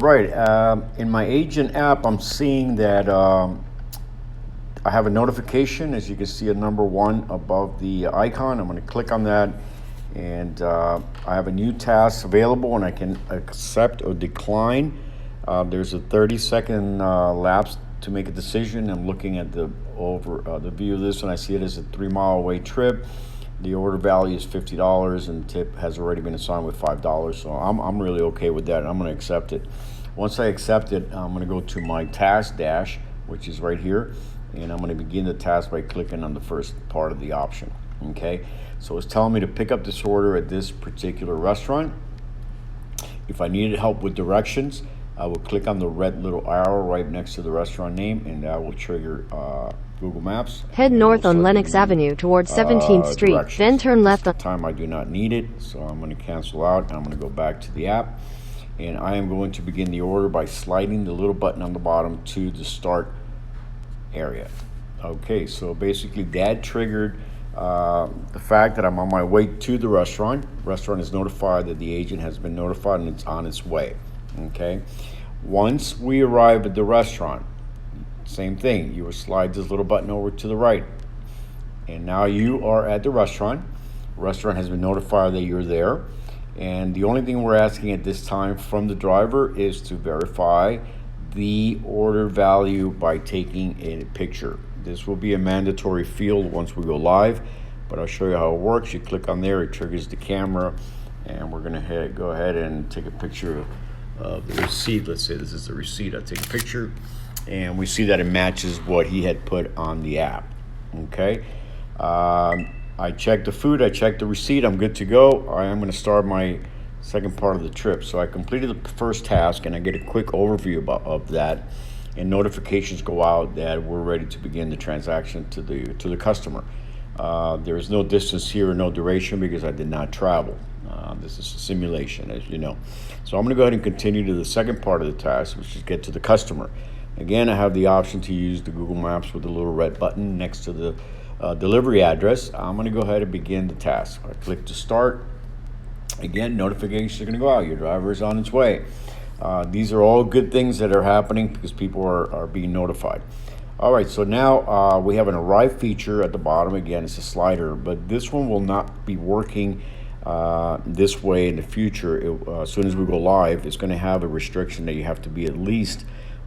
Right. In my agent app, I'm seeing that I have a notification. As you can see, a number one above the icon. I'm going to click on that, and I have a new task available, and I can accept or decline. There's a 30-second lapse to make a decision. I'm looking at the view of this, and I see it as a 3 mile away trip. The order value is $50, and tip has already been assigned with $5. So I'm really okay with that, and I'm going to accept it. Once I accept it, I'm going to go to my task dash, which is right here, and I'm going to begin the task by clicking on the first part of the option. Okay, so it's telling me to pick up this order at this particular restaurant. If I needed help with directions, I will click on the red little arrow right next to the restaurant name, and that will trigger Google Maps. Head north on Lenox Avenue towards 17th Street, directions. then turn left on... This time I do not need it, so I'm going to cancel out, and I'm going to go back to the app. And I am going to begin the order by sliding the little button on the bottom to the start area. Okay, so basically that triggered the fact that I'm on my way to the restaurant. Restaurant is notified that the agent has been notified and it's on its way. Okay, once we arrive at the restaurant, same thing, you will slide this little button over to the right, and now you are at the restaurant. Restaurant has been notified that you're there, and the only thing we're asking at this time from the driver is to verify the order value by taking a picture. This will be a mandatory field once we go live, but I'll show you how it works. You click on there, it triggers the camera, and we're gonna go ahead and take a picture of the receipt. Let's say this is the receipt. I take a picture, and we see that it matches what he had put on the app. Okay, I checked the food, I checked the receipt, I'm good to go. I am going to start my second part of the trip. So I completed the first task, and I get a quick overview of that, and notifications go out that we're ready to begin the transaction to the customer. There is no distance here, no duration, because I did not travel. This is a simulation, as you know. So I'm going to go ahead and continue to the second part of the task, which is get to the customer. Again, I have the option to use the Google Maps with the little red button next to the delivery address. I'm going to go ahead and begin the task. I click to start. Again, notifications are going to go out. Your driver is on its way. These are all good things that are happening because people are being notified. All right, so now we have an arrive feature at the bottom. Again, it's a slider, but this one will not be working this way in the future. As soon as we go live, it's going to have a restriction that you have to be at least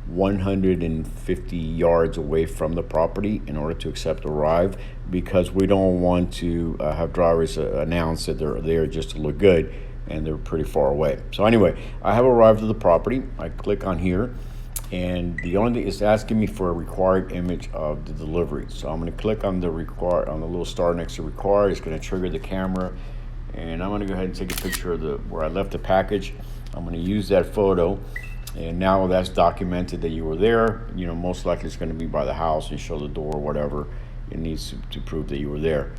150 yards away from the property in order to accept arrive, because we don't want to have drivers announce that they're there just to look good and they're pretty far away. So anyway, I have arrived at the property. I click on here, and the only thing is asking me for a required image of the delivery. So I'm going to click on the little star next to required. It's going to trigger the camera, and I'm going to go ahead and take a picture of where I left the package. I'm going to use that photo, and now that's documented that you were there. You know, most likely it's going to be by the house and show the door, whatever it needs to prove that you were there.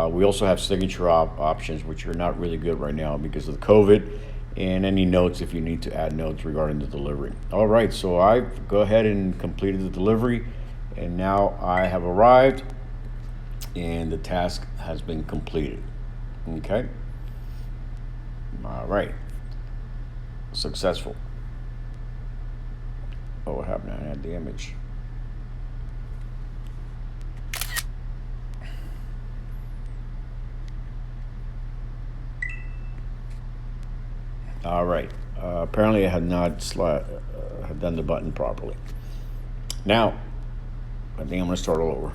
We also have signature options, which are not really good right now because of the COVID, and any notes if you need to add notes regarding the delivery. All right, so I've go ahead and completed the delivery, and now I have arrived, and the task has been completed. Okay. All right. Successful. Oh, what happened? I had the image. All right. Apparently, I had not had done the button properly. Now, I think I'm going to start all over.